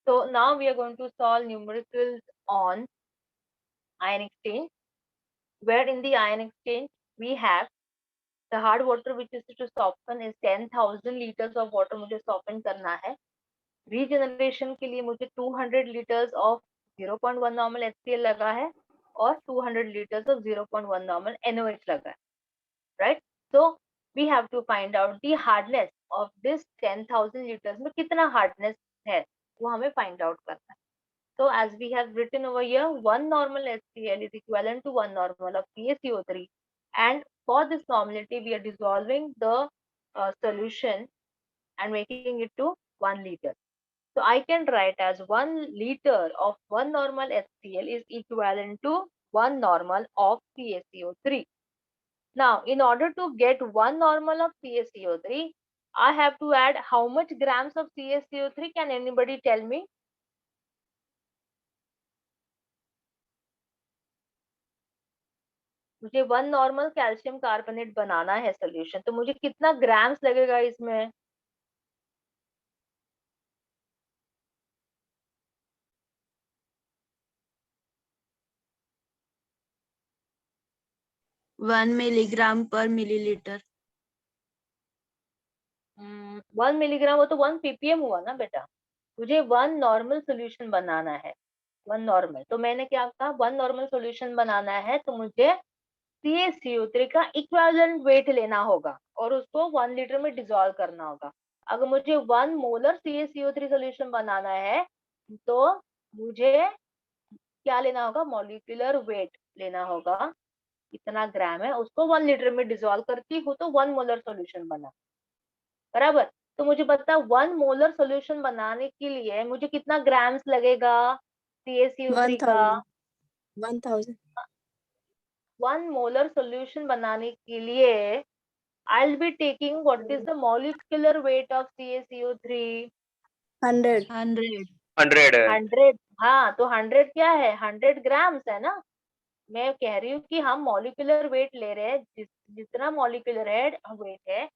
So now we are going to solve numericals on ion exchange, where in the ion exchange we have the hard water which is to soften is 10,000 liters of water मुझे soften करना है. Regeneration के लिए मुझे 200 liters of 0.1 normal HCl लगा है और 200 liters of 0.1 normal NOH लगा है, right? So we have to find out the hardness of this 10,000 liters में कितना hardness है वो हमें find out करना है. So as we have written over here, one normal HCl is equivalent to one normal of CaCO3, and for this normality we are dissolving the solution and making it to 1 liter. So I can write as 1 liter of one normal HCl is equivalent to 1 normal of CaCO3. Now, in order to get 1 normal of CaCO3, I have to add how much grams of CaCO3? Can anybody tell me? मुझे 1 normal calcium carbonate बनाना है solution, तो मुझे कितना grams लगेगा इसमें? One milligram पर millilitre. 1 milligram, वो तो 1 ppm हुआ ना बेटा. मुझे 1 नॉर्मल सोल्यूशन बनाना है, 1 नॉर्मल. तो मैंने क्या कहा, 1 नॉर्मल सोल्यूशन बनाना है तो मुझे CaCO3 का इक्विवेलेंट वेट लेना होगा और उसको 1 लीटर में डिसॉल्व करना होगा. अगर मुझे 1 मोलर CaCO3 सोल्यूशन बनाना है तो मुझे क्या लेना होगा, मॉलिक्यूलर वेट लेना होगा, कितना ग्राम है, उसको 1 लीटर में डिसॉल्व करती हूँ तो 1 मोलर सोल्यूशन बना, बराबर. तो मुझे पता 1 मोलर सोल्यूशन बनाने के लिए मुझे कितना ग्राम्स लगेगा CaCO3 का. 1000. 1 मोलर सोल्यूशन बनाने के लिए I'll be taking what is the molecular weight of CaCO3? 100. 100 100. हाँ, तो 100 क्या है, 100 ग्राम्स है ना. मैं कह रही हूँ कि हम मॉलिक्यूलर वेट ले रहे हैं, जितना मॉलिक्यूलर वेट है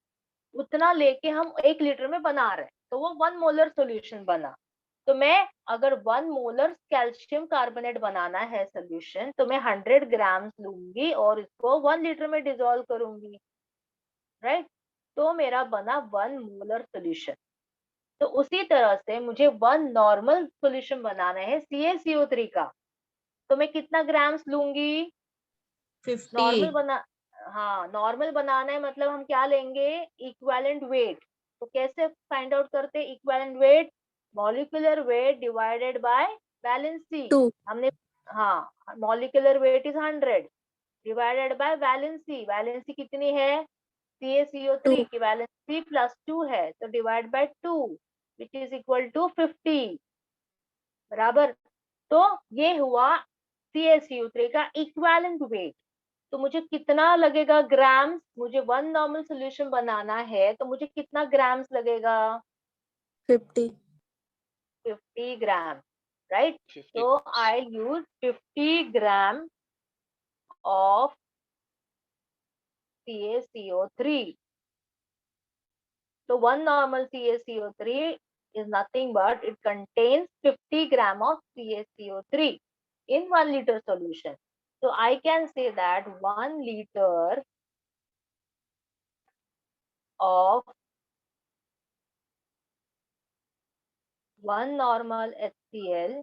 उतना लेके हम 1 लीटर में बना रहे हैं, तो वो 1 मोलर सोल्यूशन बना. तो मैं अगर 1 मोलर कैल्शियम कार्बोनेट बनाना है सोल्यूशन तो मैं 100 ग्राम्स लूंगी और इसको 1 लीटर में डिसॉल्व करूंगी, राइट. तो मेरा बना 1 मोलर सोल्यूशन. तो उसी तरह से मुझे 1 नॉर्मल सोल्यूशन बनाना है CaCO3 का, तो मैं कितना ग्राम्स लूंगी, 50. नॉर्मल बना. हाँ, नॉर्मल बनाना है मतलब हम क्या लेंगे, इक्विवेलेंट वेट. तो कैसे फाइंड आउट करते हैं equivalent weight, molecular weight divided by valency. 2. हमने, हाँ, molecular weight is 100 divided by valency. Valency कितनी है, CaCO3 2. की वैलेंसी +2 है, तो divide by 2 which is equal to 50, बराबर. तो ये हुआ CaCO3 का इक्विवेलेंट वेट. तो मुझे कितना लगेगा ग्राम्स, मुझे 1 नॉर्मल सोल्यूशन बनाना है तो मुझे कितना ग्राम्स लगेगा, 50. 50 ग्राम, राइट. 50 तो I use 50 gram of CaCO3. So 1 normal CaCO3 is nothing but it contains 50 gram of CaCO3 in 1 liter solution. So I can say that 1 liter of 1 normal HCl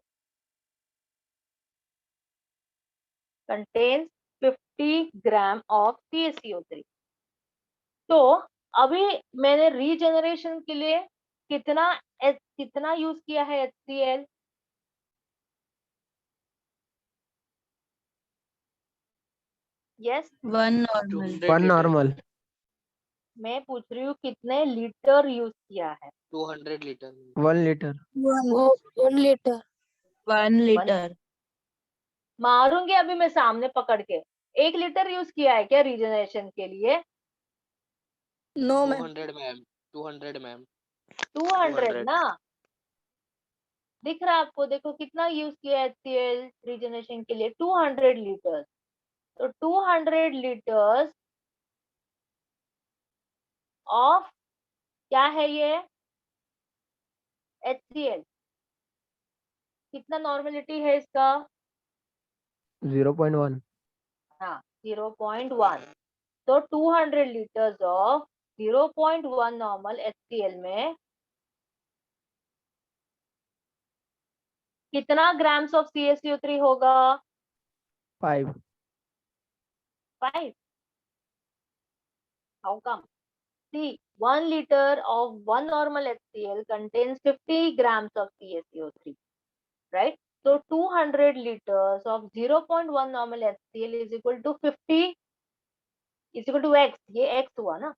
contains 50 gram of CaCO3. तो अभी मैंने regeneration के लिए कितना use किया है HCl, yes. 1 normal. 1 normal. मैं पूछ रही हूँ कितने लीटर यूज किया है. 200 लीटर. 1 liter. 1 liter. 1 liter. मारूंगी अभी मैं सामने पकड़ के. 1 लीटर यूज किया है क्या रीजनरेशन के लिए? No, ma'am. 200 मैम. 200 मैम. 200 ना, दिख रहा है आपको, देखो कितना यूज किया है HCl रीजनरेशन के लिए, 200 लीटर. तो 200 लीटर्स ऑफ क्या है ये, HCl. कितना नॉर्मेलिटी है इसका? 0.1. हाँ 0.1। तो 200 लीटर्स ऑफ 0.1 नॉर्मल HCl में कितना ग्राम्स ऑफ CaCO3 होगा? 5. 5। How come? See, 1 liter of 1 normal HCl contains 50 grams of CaCO3, right? So 200 liters of 0.1 normal HCl is equal to 50 is equal to x। ये x हुआ ना,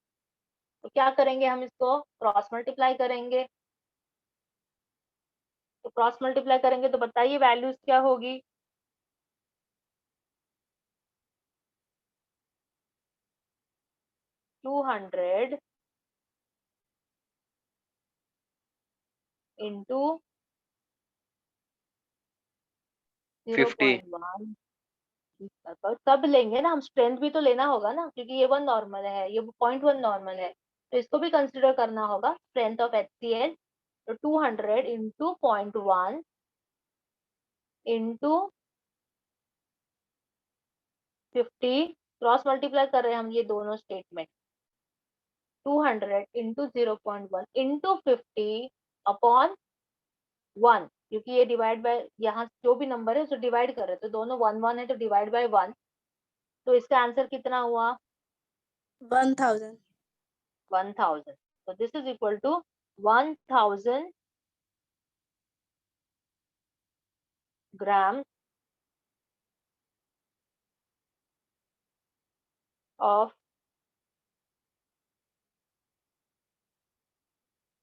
तो क्या करेंगे हम इसको क्रॉस मल्टीप्लाई करेंगे। तो क्रॉस मल्टीप्लाई करेंगे तो बताइए वैल्यूज क्या होगी? टू हंड्रेड इंटू 0.1 कब लेंगे ना हम, स्ट्रेंथ भी तो लेना होगा ना, क्योंकि ये 1 नॉर्मल है, ये 0.1 नॉर्मल है, तो इसको भी कंसिडर करना होगा स्ट्रेंथ ऑफ HCl। तो 200 इंटू 0.1 इंटू 50, क्रॉस मल्टीप्लाई कर रहे हैं हम ये दोनों स्टेटमेंट। 200 इंटू 0.1 इंटू 50 अपॉन 1, क्योंकि ये डिवाइड बाय, यहाँ जो भी नंबर है उसे डिवाइड कर रहे हैं, तो दोनों 1 1 है तो डिवाइड बाय 1। तो इसका आंसर कितना हुआ? 1000। 1000। So this is equal to 1000 grams of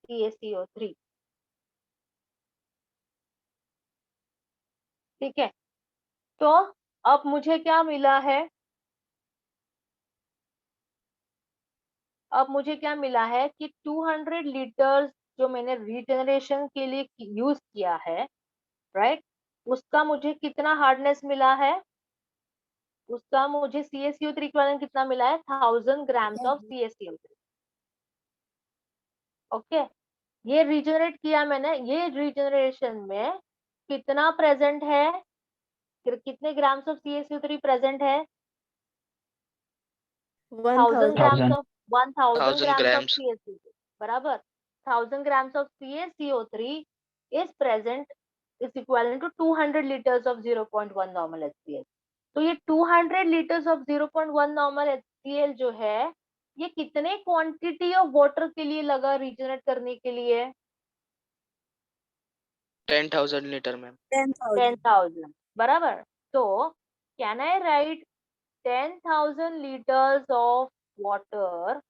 CaCO3। ठीक है, तो अब मुझे क्या मिला है? अब मुझे क्या मिला है कि 200 लीटर्स जो मैंने रीजनरेशन के लिए यूज किया है, राइट, उसका मुझे कितना हार्डनेस मिला है? उसका मुझे CaCO3 इक्विवेलेंट कितना मिला है? 1000 ग्राम्स ऑफ CaCO3। ओके, ये रीजनरेट किया मैंने, ये रीजनरेशन में कितना प्रेजेंट है, कितने ग्राम्स ऑफ CaCO3 प्रेजेंट है? 1000 grams of 1000 1000 grams of grams. CaCO3 बराबर 1000 grams of CaCO3 is present is equivalent to 200 litres of 0.1 normal HCl। तो ये 200 लीटर्स ऑफ 0.1 नॉर्मल HCl जो है, ये कितने क्वांटिटी ऑफ वाटर के लिए लगा रीजनरेट करने के लिए? 10,000 liter, ma'am. 10,000। 10,000 बराबर। तो can I right 10,000 liters of water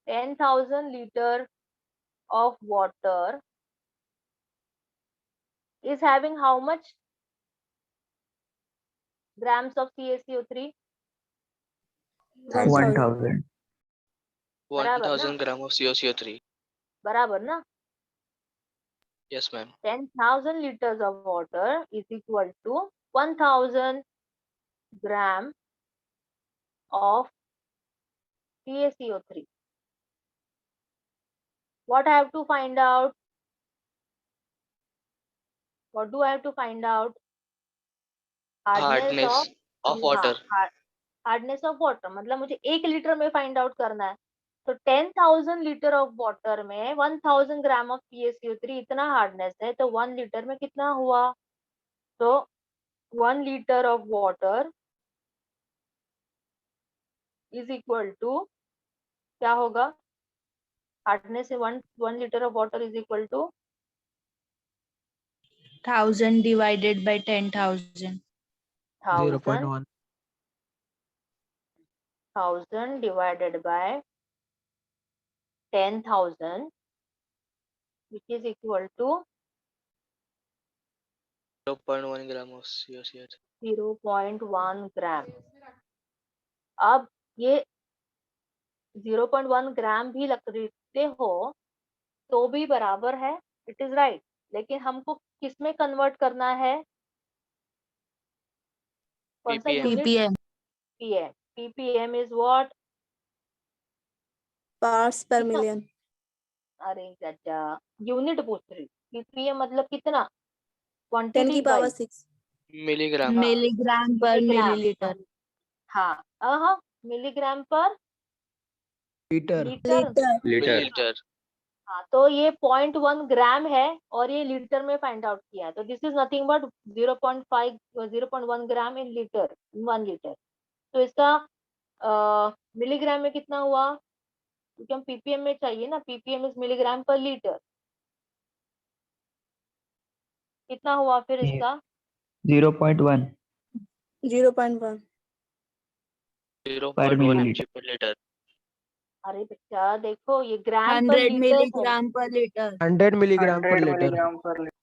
10,000 liter of water is having how much grams of CaCO3? 1000। बराबर ना, 1000 gram of CaCO3. बराबर ना। Yes, ma'am. 10,000 liters of water is equal to 1000 gram of CaCO3. What I have to find out? What do I have to find out? Hardness of water. Hardness of water, मतलब मुझे 1 litre में find out करना है। तो 10,000 litre of water में 1000 ग्राम of CaCO3 इतना hardness है, तो 1 लीटर में कितना हुआ? तो 1 litre of water is equal to क्या होगा? हार्डनेस है 1 litre of water is equal to 1000 divided by 10,000। 0.1. 1000 divided by 10,000 which is equal to 0.1 gram of CaCO3. 0.1 ग्राम। अब ये 0.1 ग्राम भी लिखते हो तो भी बराबर है, इट इज राइट, लेकिन हमको किस में कन्वर्ट करना है? कौन सा ppm. Unit? ppm। PM. ppm is what? parts per कितना? million। अरे गजा, यूनिट पूछ रही, ppm मतलब कितना, 10 क्वांटिटी की पावर वाइज, 6 मिलीग्राम। मिलीग्राम पर मिलीग्राम, मिलीलीटर। हाँ हाँ, मिलीग्राम पर लीटर लीटर, लीटर मिलीलीटर। हाँ तो ये 0.1 ग्राम है और ये लीटर में फाइंड आउट किया है, तो this is nothing but 0.5 0.1 gram in litre, 1 litre. तो इसका मिलीग्राम में कितना हुआ, क्योंकि हम पीपीएम में चाहिए ना, पीपीएम इज मिलीग्राम पर लीटर, कितना हुआ फिर इसका 0.1 0.1 पर 0.1 मिलीलीटर। mg per liter। अरे बच्चा देखो ये ग्राम पर 100 लीटर है, मिलीग्राम पर लीटर। 100 मिलीग्राम पर 100 लीटर। मिलीग्राम पर लीटर।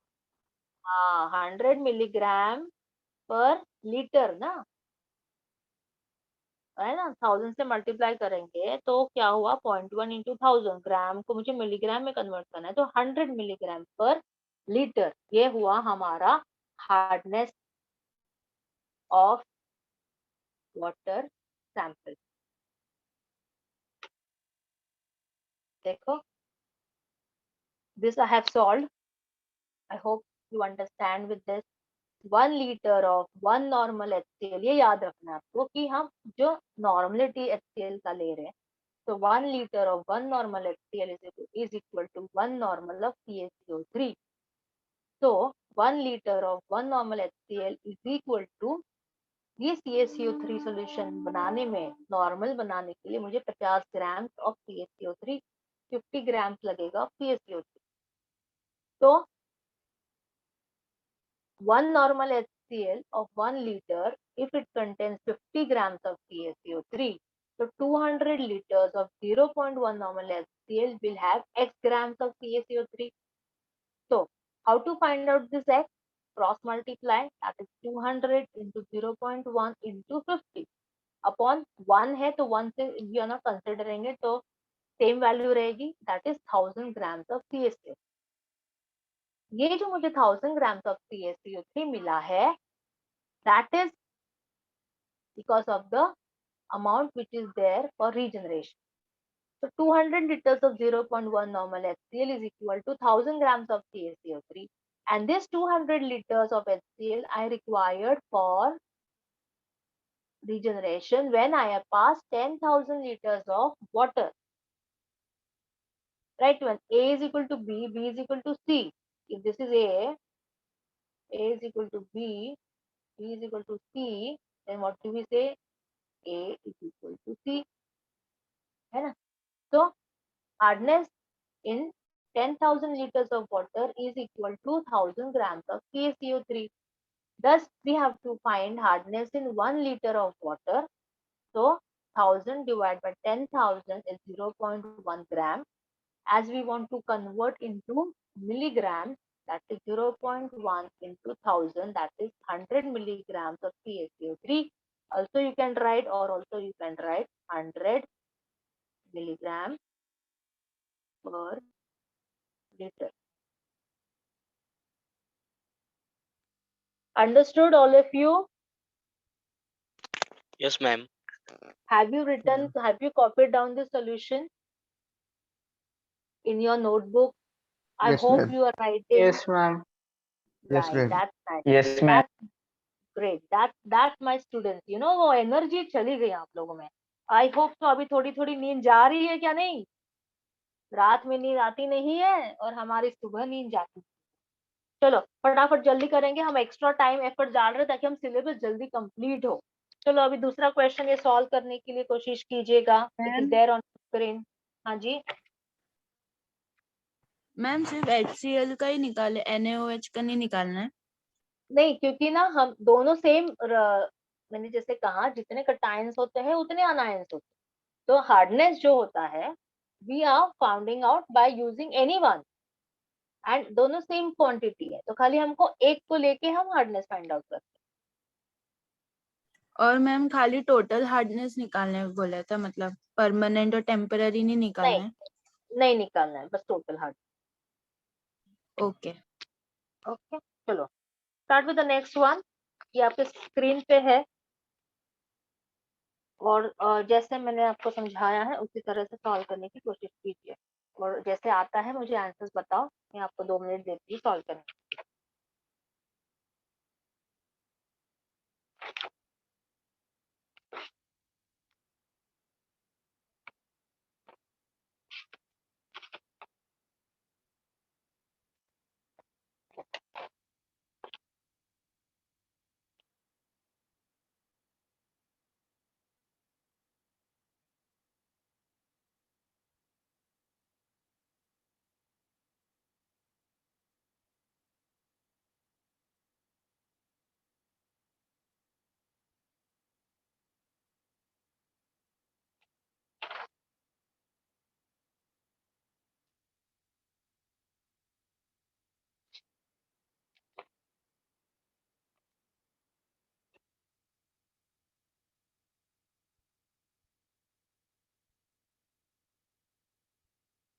हाँ 100 मिलीग्राम पर लीटर ना, है ना, 1000 से मल्टीप्लाई करेंगे तो क्या हुआ, 0.1 इंटू 1000, ग्राम को मुझे मिलीग्राम में कन्वर्ट करना है, तो 100 मिलीग्राम पर लीटर, ये हुआ हमारा हार्डनेस ऑफ वाटर सैंपल। देखो, this I have solved. I hope you understand with this. 1 liter of 1 normal HCl, ये याद रखना है आपको कि हम जो नॉर्मलिटी HCl का ले रहे हैं, तो 1 liter of 1 normal HCl is equal to 1 normal of CaCO3. So 1 liter of 1 normal HCl is equal to, ये CaCO3 सोल्यूशन बनाने में, नॉर्मल बनाने के लिए मुझे 50 ग्राम ऑफ CaCO3, 50 ग्राम लगेगा ऑफ CaCO3। तो 1 normal HCl of 1 liter, if it contains 50 grams of CaCO3, so 200 liters of 0.1 normal HCl will have X grams of CaCO3. So, how to find out this X? Cross multiply, that is 200 into 0.1 into 50 upon 1 है तो 1 से we are not considering it, तो same value रहेगी, that is 1000 grams of CaCO3. ये जो मुझे 1000 grams of CaCO3 मिला है, that is because of the amount which is there for regeneration. So 200 liters of 0.1 normal HCl is equal to 1000 grams of CaCO3, and this 200 liters of HCl I required for regeneration when I have passed 10,000 liters of water. Right, when A is equal to B, B is equal to C. If this is A is equal to B, B is equal to C, then what do we say? A is equal to C, है ना? So hardness in 10,000 liters of water is equal to 1000 grams of CaCO3. Thus, we have to find hardness in 1 liter of water. So, 1000 divided by 10,000 is 0.1 gram. As we want to convert into milligrams, that is 0.1 into 1000, that is 100 milligrams of CaCO3. Also, you can write, or also you can write 100 milligrams per liter. Understood, all of you? Yes, ma'am. Have you written, have you copied down the solution in your notebook? I Yes, hope ma'am. you are writing. Yes, ma'am. Yes, Right, ma'am. that's nice. Yes, ma'am. That's great. That's my students. You know, वो energy चली गई आप लोगों में. I hope तो अभी थोड़ी थोड़ी नींद जा रही है क्या नहीं? रात में नींद आती नहीं है और हमारी सुबह नींद जाती है. चलो फटाफट जल्दी करेंगे, हम एक्स्ट्रा टाइम एफर्ट डाल रहे हैं ताकि हम सिलेबस जल्दी कंप्लीट हो. चलो अभी दूसरा क्वेश्चन ये सॉल्व करने के लिए कोशिश कीजिएगा. It is there on screen. हाँ जी, मैम सिर्फ HCl का ही निकाले, NaOH का नहीं निकालना है? नहीं, क्योंकि ना हम दोनों सेम, मैंने जैसे कहा जितने कटायंस होते हैं उतने अनायंस होते हैं, तो हार्डनेस जो होता है we are founding out by using any one, and दोनों सेम क्वांटिटी है, तो खाली हमको एक को लेके हम हार्डनेस फाइंड आउट करते हैं. और मैम खाली टोटल हार्डनेस निकालने बोला था, मतलब परमानेंट और टेम्पररी नहीं निकालना है? नहीं निकालना है, बस टोटल हार्ड. ओके. ओके, चलो start with the next one. ये आपके स्क्रीन पे है और जैसे मैंने आपको समझाया है उसी तरह से सॉल्व करने की कोशिश कीजिए. और जैसे आता है मुझे आंसर्स बताओ, मैं आपको 2 मिनट देती हूँ सॉल्व करने के लिए।